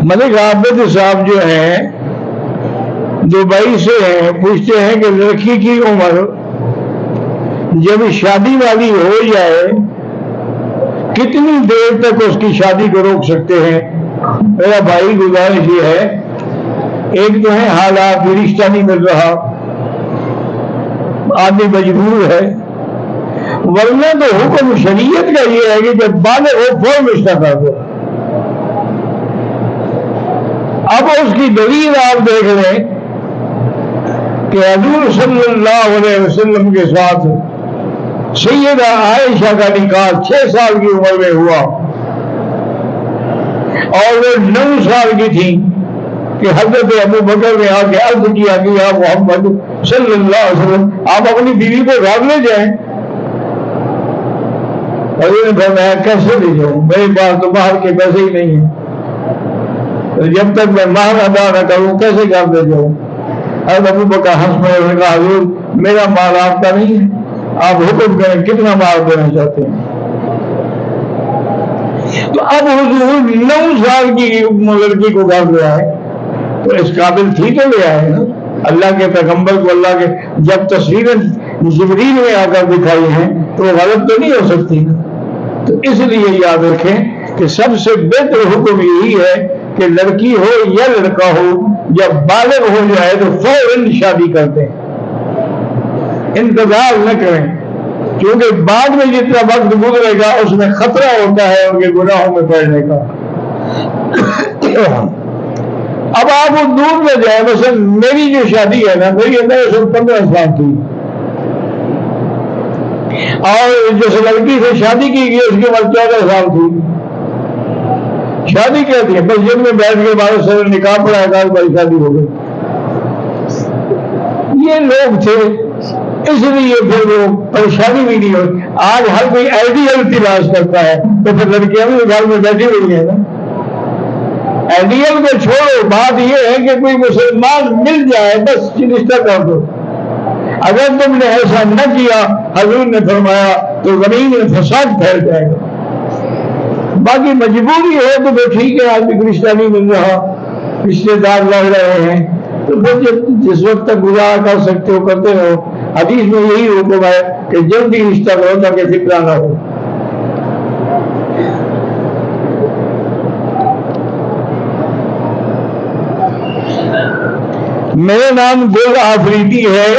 ملک عابد صاحب جو ہیں دبئی سے ہیں، پوچھتے ہیں کہ لڑکی کی عمر جب شادی والی ہو جائے کتنی دیر تک اس کی شادی کو روک سکتے ہیں؟ میرا بھائی گزارش یہ ہے، ایک تو ہے حالات، رشتہ نہیں مل رہا، آدمی مجبور ہے، ورنہ تو حکم شریعت کا یہ ہے کہ جب بالغ ہو فوراً رشتہ کر دو۔ اب اس کی دلیل آپ دیکھ لیں کہ حضور صلی اللہ علیہ وسلم کے ساتھ سیدہ عائشہ کا نکاح 6 سال کی عمر میں ہوا اور وہ 9 سال کی تھی کہ حضرت ابو بکر نے آ کے عرض کیا کہ یا محمد صلی اللہ علیہ وسلم آپ اپنی بیوی کو گھر لے جائیں۔ حضور نے فرمایا کیسے لے جاؤں، میرے پاس تو باہر کے پیسے ہی نہیں ہیں، جب تک میں مہر ادا نہ کروں کیسے گھر لے جاؤں؟ حضرت ابو بکر ہنس پڑے، انہوں نے کہا حضور میرا مال آپ کا نہیں ہے، آپ حکم کریں کتنا مال دینا چاہتے ہیں؟ تو اب حضور 9 سال کی لڑکی کو گھر لے آئے تو اس قابل تھی تو لے آئے نا۔ اللہ کے پیغمبر کو اللہ کے جب تصویریں جبریل میں آ کر دکھائی ہیں تو وہ غلط تو نہیں ہو سکتی نا۔ تو اس لیے یاد رکھیں کہ سب سے بہتر حکم یہی ہے کہ لڑکی ہو یا لڑکا ہو جب بالغ ہو جائے تو فوراً شادی کر دیں، انتظار نہ کریں، کیونکہ بعد میں جتنا وقت گزرے گا اس میں خطرہ ہوتا ہے ان کے گناہوں میں پڑنے کا۔ اب آپ وہ دور نہ جائیں، مثلا میری جو شادی ہے نا، میری اندر 15 سال تھی اور جس لڑکی سے شادی کی گئی اس کی عمر 14 سال تھی۔ شادی کہتی ہے مسجد میں بیٹھ کے بارہ سر نکاح پڑا ہے، بھائی شادی ہو گئی۔ یہ لوگ تھے، اس لیے پھر وہ پریشانی بھی نہیں ہوئی۔ آج ہر کوئی آئیڈیل تلاش کرتا ہے تو پھر لڑکیاں بھی گھر میں بیٹھی ہوئی ہیں نا۔ آئیڈیل کو چھوڑو، بات یہ ہے کہ کوئی مسلمان مل جائے بس رشتہ کر دو۔ اگر تم نے ایسا نہ کیا حضور نے فرمایا تو زمین میں فساد پھیل جائے گا۔ باقی مجبوری ہے تو پھر ٹھیک ہے، آدمی کو رشتہ نہیں مل رہا، رشتے دار لگ رہے ہیں تو پھر جس وقت تک گزارا کر سکتے ہو کرتے رہو۔ حدیث میں یہی حکم ہے کہ جلدی رشتہ کرو تاکہ فکرہ نہ ہو۔ میرا نام گل آفریدی ہے،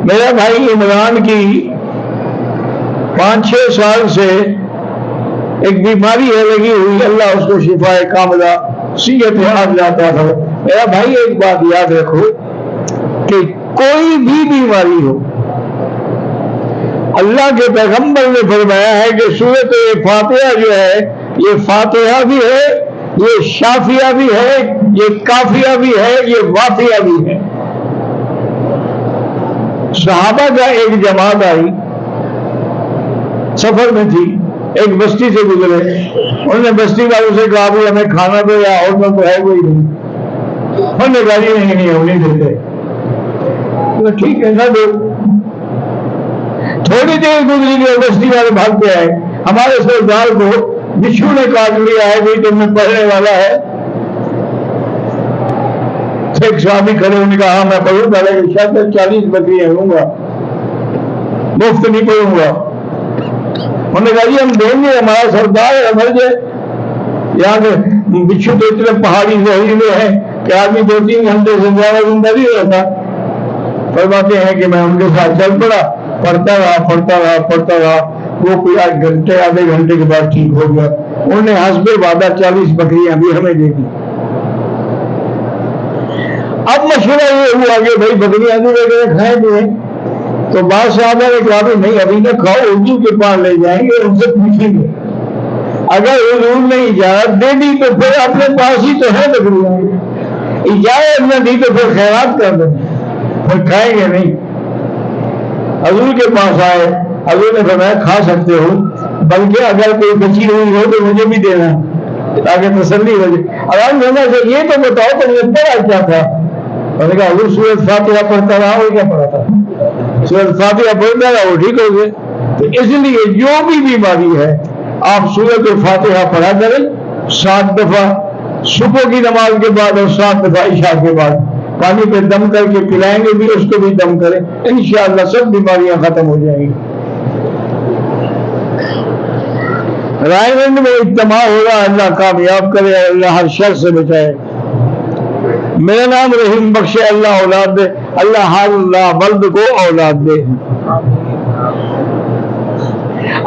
میرا بھائی عمران کی 5-6 سال سے ایک بیماری ہے لگی ہوئی، اللہ اس کو شفا کاملہ صحت یاب لاتا تھا۔ میرا بھائی ایک بات یاد رکھو کہ کوئی بھی بیماری ہو، اللہ کے پیغمبر نے فرمایا ہے کہ سورۃ فاتحہ جو ہے یہ فاتحہ بھی ہے، یہ شافیہ بھی ہے، یہ کافیہ بھی ہے، یہ وافیہ بھی ہے۔ صحابہ کا ایک جماعت آئی، سفر میں تھی، ایک بستی سے گزرے، انہوں نے بستی والوں سے کہا بھی ہمیں کھانا دو یا اور تو ہے کوئی نہیں۔ انہوں نے کہا نہیں ہم نہیں دیتے۔ ٹھیک ہے نہ دو۔ تھوڑی دیر گزری گئی، بستی والے بھاگ کے آئے، ہمارے سردار کو بچھو نے کاٹ لیا ہے، کوئی تم میں پڑھنے والا ہے؟ ایک صحابی کھڑے ہونے کا ہاں میں پڑھوں گا لیکن شاید 40 بکریاں لوں گا، مفت نہیں پڑھوں گا۔ انہوں نے کہا جی ہم دیں گے، ہمارا سردار ہے، مر جائے۔ یہاں کے بچھو تو اتنے پہاڑی زہریلے ہیں کہ آدمی 2-3 گھنٹے سے زیادہ زندہ نہیں رہتا۔ فرماتے ہیں کہ میں ان کے ساتھ چل پڑا، پڑھتا رہا، وہ کوئی 8 گھنٹے آدھے گھنٹے کے بعد ٹھیک ہو گیا۔ انہوں نے حسب وعدہ 40 بکریاں بھی ہمیں دے دی۔ اب مشورہ یہ ہوا کہ بھائی بکریاں وغیرہ کھائیں گے، تو بعض صحابہ نے کہا بھی نہیں ابھی نہ کھاؤ، حضور کے پاس لے جائیں گے، ان سے پوچھیں گے، اگر حضور نے اجازت دے دی تو پھر اپنے پاس ہی تو ہے بکریاں، اجازت نہ دی تو پھر خیرات کر دیں، پھر کھائیں گے نہیں۔ حضور کے پاس آئے، حضور نے فرمایا کھا سکتے ہو، بلکہ اگر کوئی بچی ہوئی ہو تو مجھے بھی دینا تاکہ تسلی ہو جائے۔ آرام ہونا سے یہ تو بتاؤ تم نے پڑھا کیا تھا؟ میں نے کہا حضور سورۃ فاتحہ پڑھتا رہا، اور کیا پڑھا تھا؟ سورۃ فاتحہ پڑھتا رہا، وہ ٹھیک ہو گئے۔ تو اس لیے جو بھی بیماری ہے آپ سورۃ فاتحہ پڑھا کریں 7 دفعہ، صبح کی نماز کے بعد اور 7 دفعہ عشاء کے بعد پانی پہ دم کر کے پلائیں گے بھی، اس کو بھی دم کریں، انشاءاللہ سب بیماریاں ختم ہو جائیں گی۔ رائے گنج میں اجتماع ہو رہا، اللہ کامیاب کرے، اللہ ہر شر سے بچائے۔ میرا نام رحیم بخش، اللہ اولاد دے، اللہ ہر اللہ بلد کو اولاد دے۔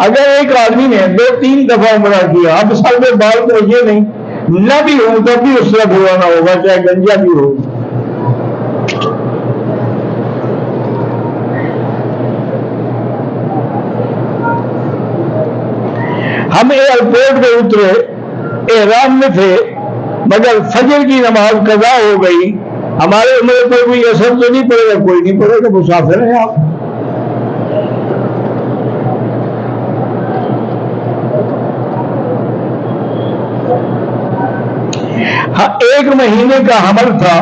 اگر ایک آدمی نے 2-3 دفعہ عمرہ کیا، اب سال میں بال تو یہ نہیں نہ بھی ہو تو بھی اس طرح بھگوانا ہوگا، چاہے گنجا بھی ہو۔ ہم ایئرپورٹ پہ اترے، احرام میں تھے، مگر فجر کی نماز قضا ہو گئی۔ ہمارے عمرے پر کوئی اثر تو نہیں پڑے گا؟ کوئی نہیں پڑے گا، مسافر ہیں آپ۔ ایک مہینے کا حمل تھا،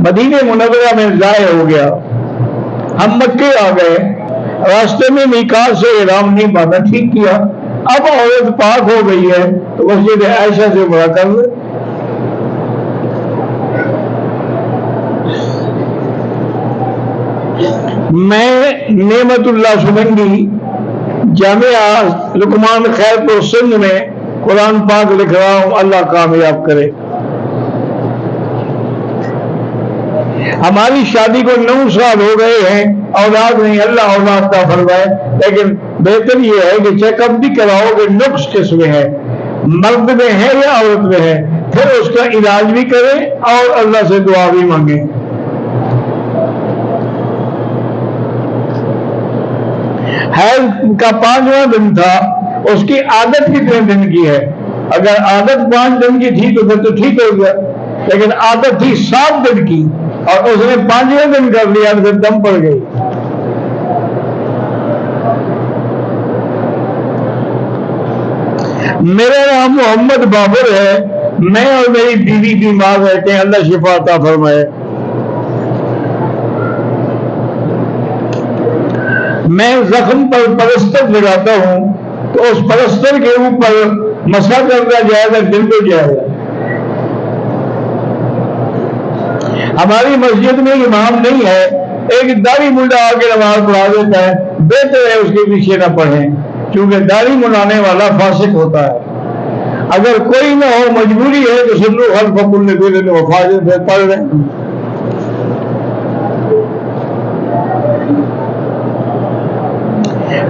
مدینہ منورہ میں ضائع ہو گیا۔ ہم مکے آ گئے، راستے میں میقات سے احرام نہیں باندھا، ٹھیک کیا۔ اب عورت پاک ہو گئی ہے تو مسجد عائشہ سے عمرہ کر لے۔ میں نعمت اللہ سمنگی جامعہ لقمان خیر پور سندھ میں قرآن پاک لکھ رہا ہوں، اللہ کامیاب کرے۔ ہماری شادی کو 9 سال ہو گئے ہیں، اولاد نہیں، اللہ اولاد کا فرمائے، لیکن بہتر یہ ہے کہ چیک اپ بھی کراؤ کہ نقص کس میں ہے، مرد میں ہے یا عورت میں ہے، پھر اس کا علاج بھی کریں اور اللہ سے دعا بھی مانگیں۔ حیض کا 5واں دن تھا، اس کی عادت کتنے دن کی ہے؟ اگر عادت 5 دن کی تھی تو پھر تو ٹھیک ہو گیا، لیکن عادت تھی 7 دن کی اور اس نے 5ویں دن کر لیا تو پھر دم پڑ گئی۔ میرا نام محمد بابر ہے، میں اور میری بیوی بیمار رہتے ہیں، اللہ شفا عطا فرمائے۔ میں زخم پر پلسٹر لگاتا ہوں تو اس پلسٹر کے اوپر مسح کرتا جائے گا، دل کو جائے گا۔ ہماری مسجد میں امام نہیں ہے، ایک داڑھی منڈا آ کے نماز پڑھا دیتا ہے، بہتر ہے اس کے پیچھے نہ پڑھیں، کیونکہ داڑھی منڈانے والا فاسق ہوتا ہے۔ اگر کوئی نہ ہو، مجبوری ہے تو سنو خلف کل فعل وفاظ سے پڑھ رہے ہیں۔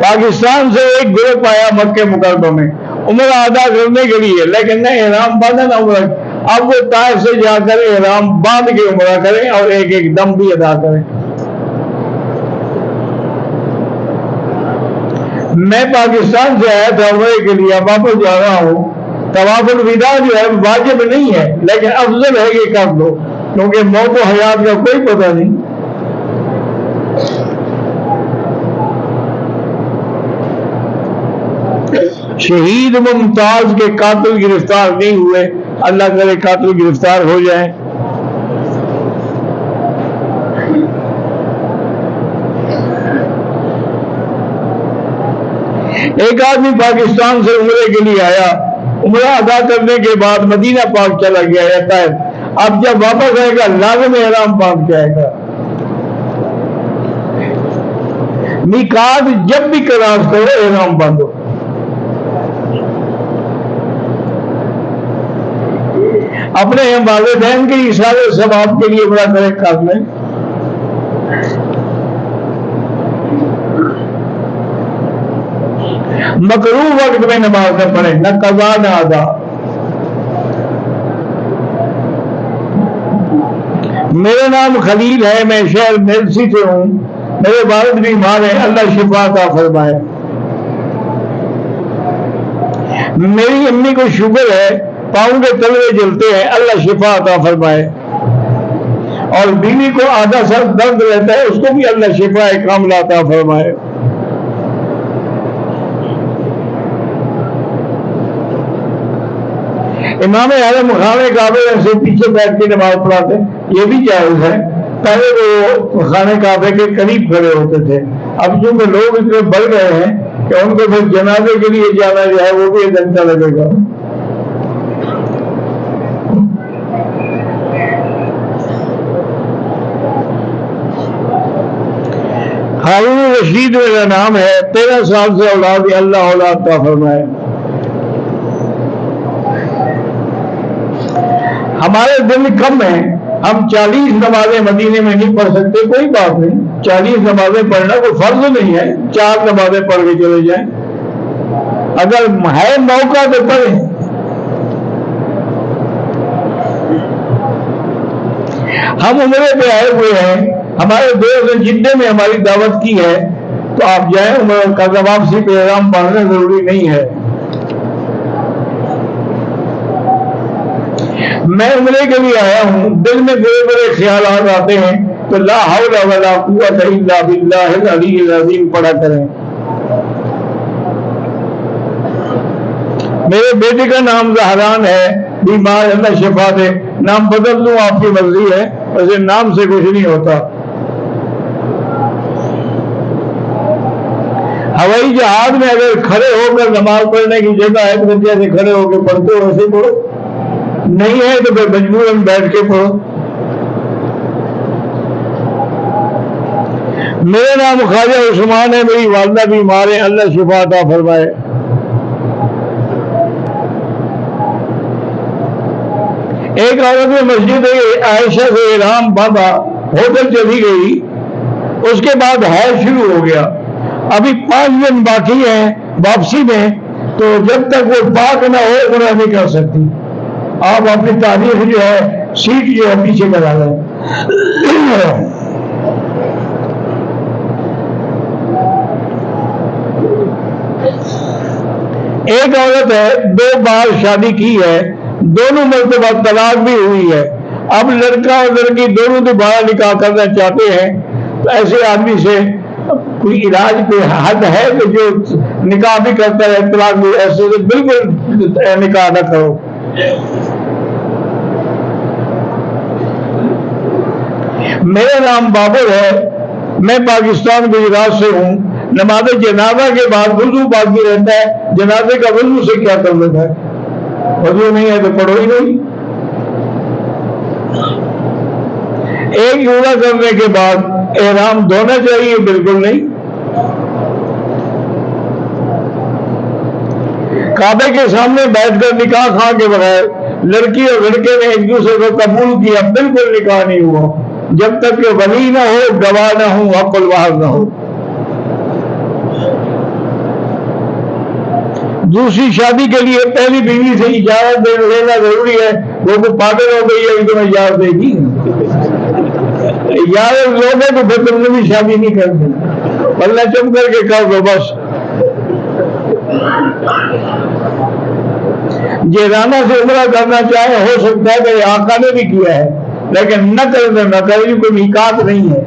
پاکستان سے ایک گروپ آیا مکہ مکرمہ میں عمرہ ادا کرنے کے لیے، لیکن نہ احرام باندھا نہ عمرہ۔ اب وہ طائف سے جا کر احرام باندھ کے عمرہ کریں اور ایک ایک دم بھی ادا کریں۔ میں پاکستان سے آیا تھا عمرے کے لیے، اب واپس جا رہا ہوں۔ طواف الوداع جو ہے واجب نہیں ہے، لیکن افضل ہے کہ کر دو، کیونکہ موت و حیات کا کوئی پتہ نہیں۔ شہید ممتاز کے قاتل گرفتار نہیں ہوئے، اللہ کرے قاتل گرفتار ہو جائیں۔ ایک آدمی پاکستان سے عمرے کے لیے آیا، عمرہ ادا کرنے کے بعد مدینہ پاک چلا گیا رہتا ہے، اب جب واپس آئے گا لازم احرام باندھ کے آئے گا۔ میقات جب بھی کراس کرو احرام باندھو۔ اپنے والدین کے اشارے ثواب کے لیے بڑا کرے کر لیں۔ مکروہ وقت میں نماز نہ پڑھیں، نہ قضا نہ ادا۔ میرا نام خلیل ہے، میں شہر میلسی سے ہوں، میرے والد بیمار ہیں، اللہ شفا عطا فرمائے۔ میری امی کو شوگر ہے، پاؤں کے تلوے جلتے ہیں، اللہ شفا عطا فرمائے۔ اور بیوی کو آدھا سر درد رہتا ہے، اس کو بھی اللہ شفا کاملہ عطا فرمائے۔ امام حرم خانے کعبے سے پیچھے بیٹھ کے نماز پڑھاتے، یہ بھی جائز ہے۔ پہلے وہ خانے کعبے کے قریب کھڑے ہوتے تھے، اب چونکہ لوگ اتنے بڑھ گئے ہیں کہ ان کو پھر جنازے کے لیے جانا جو ہے وہ بھی 1 گھنٹہ لگے گا۔ رشید میرا نام ہے، 13 سال سے اولاد اللہ اولاد کا فرمائے۔ ہمارے دن کم ہیں، ہم 40 نمازیں مدینے میں نہیں پڑھ سکتے، کوئی بات نہیں، 40 نمازیں پڑھنا کوئی فرض نہیں ہے، 4 نمازیں پڑھ کے چلے جائیں، اگر ہے موقع تو پڑھیں۔ ہم عمرے پہ آئے ہوئے ہیں، ہمارے دوست نے جدے میں ہماری دعوت کی ہے، تو آپ جائیں، عمرہ کا واپسی پہ احرام باندھنا ضروری نہیں ہے۔ میں عمرے کے لیے آیا ہوں، دل میں بڑے بڑے خیالات آتے ہیں، تو لا حول ولا قوت الا باللہ العلی العظیم پڑھا کریں۔ میرے بیٹے کا نام زہران ہے، بیمار، اللہ شفا دے، نام بدل دوں آپ کی مرضی ہے، ویسے نام سے کچھ نہیں ہوتا۔ ہوائی جہاز میں اگر کھڑے ہو کر نماز پڑھنے کی جگہ ہے تو جیسے کھڑے ہو کے پڑھتے ہو ویسے پڑھو، نہیں ہے تو پھر مجبوراً بیٹھ کے پڑھو۔ میرا نام خواجہ عثمان ہے، میری والدہ بیمار ہے، اللہ شفا عطا فرمائے۔ ایک عورت نے مسجد عائشہ سے احرام باندھا، ہوٹل چلی گئی، اس کے بعد حیض شروع ہو گیا، ابھی 5 دن باقی ہیں واپسی میں، تو جب تک وہ پاک نہ ہو عمرہ نہیں کر سکتی۔ آپ اپنی تاریخ جو ہے، سیٹ جو ہے پیچھے کرا لیں۔ ایک عورت ہے، 2 بار شادی کی ہے، دونوں مرتبہ طلاق بھی ہوئی ہے، اب لڑکا اور لڑکی دونوں دوبارہ نکاح کرنا چاہتے ہیں، تو ایسے آدمی سے کوئی علاج کوئی حد ہے کہ جو نکاح بھی کرتا ہے طلاق بھی؟ ایسے تو بالکل نکاح نہ کرو۔ میرا نام بابر ہے، میں پاکستان گجرات سے ہوں، نماز جنازہ کے بعد وضو باقی رہتا ہے، جنازے کا وضو سے کیا تعلق ہے؟ وضو نہیں ہے تو پڑھو ہی نہیں۔ ایک عمرہ کرنے کے بعد احرام دھونا چاہیے؟ بالکل نہیں۔ کعبے کے سامنے بیٹھ کر نکاح خواہ کے بغیر لڑکی اور لڑکے نے ایک دوسرے کو قبول کیا، بالکل نکاح نہیں ہوا جب تک کہ ولی نہ ہو، گواہ نہ ہو، حق الواحد نہ ہو۔ دوسری شادی کے لیے پہلی بیوی سے اجازت لینا ضروری ہے، وہ تو پاگل ہو گئی ہے، تمہیں اجازت دے گی؟ اجازت لو گے تو پھر تم نے بھی شادی نہیں کرنی، ورنہ چپ کر کے کر دو بس۔ جیرانہ سے عمرہ کرنا چاہے ہو سکتا ہے کہ آقا نے بھی کیا ہے، لیکن نہ کرے تو نہ کرے، کوئی میقات نہیں ہے۔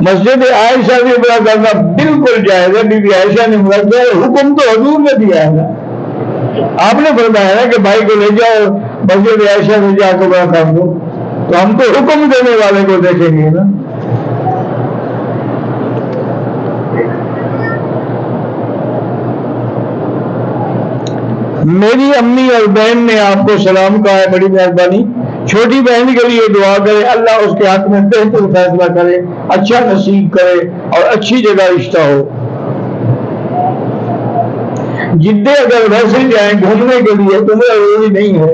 مسجد عائشہ سے عمرہ کرنا بالکل جائز ہے، بی بی عائشہ نے عمرہ کیا، حکم تو حضور نے دیا ہے نا، آپ نے فرمایا نا کہ بھائی کو لے جاؤ مسجد عائشہ سے جا کے عمرہ کر دو، تو ہم تو حکم دینے والے کو دیکھیں گے نا۔ میری امی اور بہن نے آپ کو سلام کہا ہے، بڑی مہربانی، چھوٹی بہن کے لیے دعا کرے، اللہ اس کے حق میں بہتر فیصلہ کرے، اچھا نصیب کرے اور اچھی جگہ رشتہ ہو۔ جدے اگر ویسے جائیں گھومنے کے لیے تو میرا ضروری نہیں ہے۔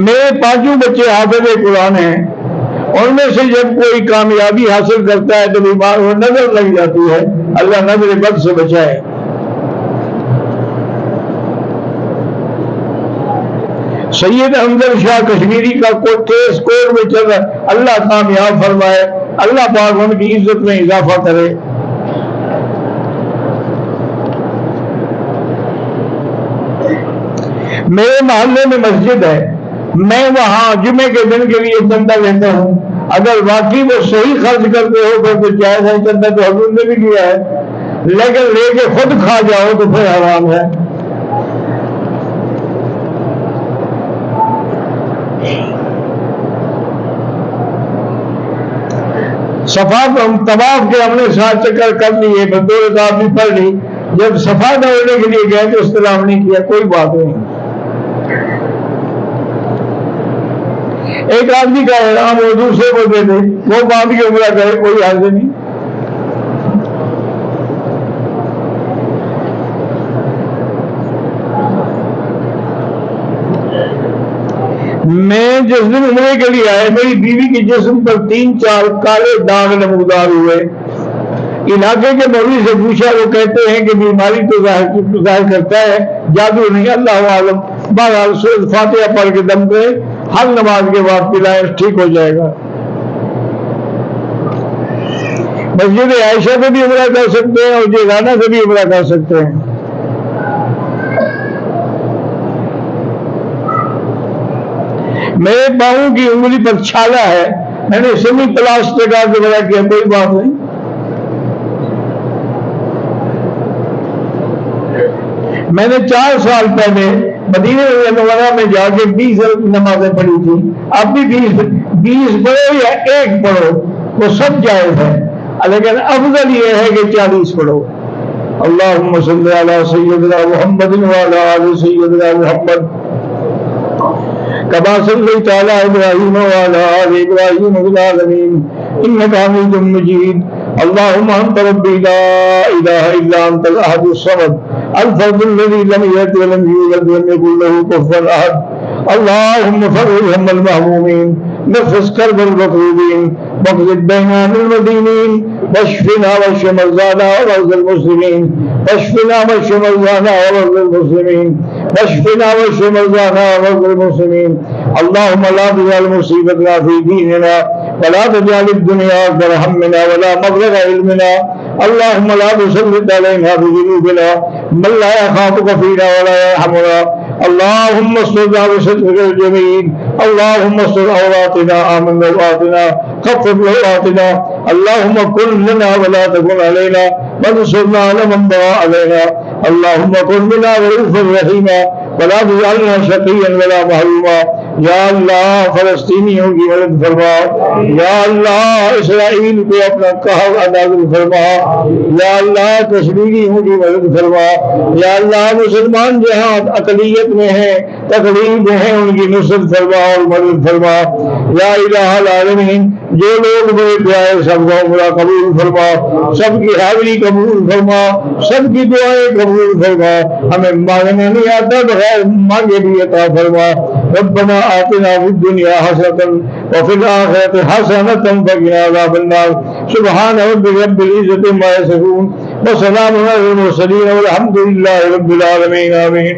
میرے 5 بچے حافظ قرآن ہیں، ان میں سے جب کوئی کامیابی حاصل کرتا ہے تو بیمار ہو نظر لگ جاتی ہے، اللہ نظر بد سے بچائے۔ سید حمزہ شاہ کشمیری کا کوئی کیس کورٹ میں چل رہا ہے، اللہ کامیاب فرمائے، اللہ پاک ان کی عزت میں اضافہ کرے۔ میرے محلے میں مسجد ہے، میں وہاں جمعے کے دن کے لیے چندہ لیتا ہوں، اگر واقعی وہ صحیح خرچ کرتے ہو تو جائز ہے، چندہ تو حضور نے بھی کیا ہے، لیکن لے کے خود کھا جاؤ تو پھر حرام ہے۔ صفا طواف کے ہم نے 7 چکر کر لیے، 2 رکعت بھی پڑھ لی، جب صفا دوڑنے کے لیے گئے تو استلام نہیں کیا، کوئی بات نہیں۔ ایک آدمی کا احرام وہ دوسرے کو دے دے، وہ باندھ کے عمرہ کرے، کوئی حاضر نہیں۔ میں جس دن عمرے کے لیے آئے، میری بیوی کے جسم پر 3-4 کالے داغ نمودار ہوئے۔ علاقے کے مولوی سے پوچھا، وہ کہتے ہیں کہ بیماری تو ظاہر کرتا ہے، جادو نہیں، اللہ عالم۔ بہرحال سورۃ فاتحہ پڑھ کے دم پہ ہر نماز کے بعد پلائیں، ٹھیک ہو جائے گا۔ مسجد عائشہ سے بھی عمرہ کر سکتے ہیں اور جیلانہ سے بھی عمرہ کر سکتے ہیں۔ میرے پاؤں کی انگلی پر چھالا ہے، میں نے سیمی پلاسٹر کا عمرہ کیا، کوئی بات نہیں۔ میں نے 4 سال پہلے مدینہ منورہ میں جا کے 20 نمازیں پڑھی تھی۔ اب بھی 20 پڑھو یا 1 پڑھو، وہ سب جائز ہے، لیکن افضل یہ ہے کہ 40 پڑھو۔ اللہم صلی علی سیدنا محمد وعلی آل سیدنا محمد کما صلیت علی ابراہیم وعلی آل ابراہیم فی العالمین انک حمید مجید۔ اللہم انت ربی لا الہ الا انت الاحد الصمد الفرد الذي لم يلد ولم يولد ولم يكن له كفوا احد۔ اللهم فرج هم المهمومين، نفس كرب المكروبين، واقض الدين عن المدينين، واشفنا واشف مرضانا ومرضى المسلمين، واشفنا واشف مرضانا ومرضى المسلمين، واشفنا واشف مرضانا ومرضى المسلمين۔ اللهم لا تجعل مصيبتنا في ديننا ولا تجعل الدنيا اكبر همنا ولا مبلغ علمنا۔ اللهم لا تسلط علينا بذنوبنا من لا يخافك فينا ولا يرحمنا۔ اللهم استرنا بسترك الجميل، اللهم استر عوراتنا، آمن رواتنا، خفف رواتنا۔ اللهم كن لنا ولا تكن علينا، وانصرنا على من بغى علينا۔ اللهم كن بنا رؤوفا رحيما، ولا تجعلنا شقيا ولا محروما۔ یا اللہ فلسطینیوں کی مدد فرما، یا اللہ اسرائیل کو اپنا قہر نازل فرما، یا اللہ کشمیریوں کی مدد فرما، یا اللہ مسلمان جہاں اقلیت میں ہیں، تقلیب میں ہیں، ان کی نصرت فرما اور مدد فرما۔ یا الہ العالمین، جو لوگ میرے پیارے سب کو عمرہ قبول فرما، سب کی حاضری قبول فرما، سب کی دعائیں قبول فرما۔ ہمیں مانگنا نہیں آتا، بغیر مانگے بھی عطا فرما۔ ربنا آتنا فی الدنیا حسنة وفی الآخرة حسنة وقنا عذاب النار۔ سبحان ربک رب العزة عما یصفون وسلام علی المرسلین والحمد للہ رب العالمین، آمین۔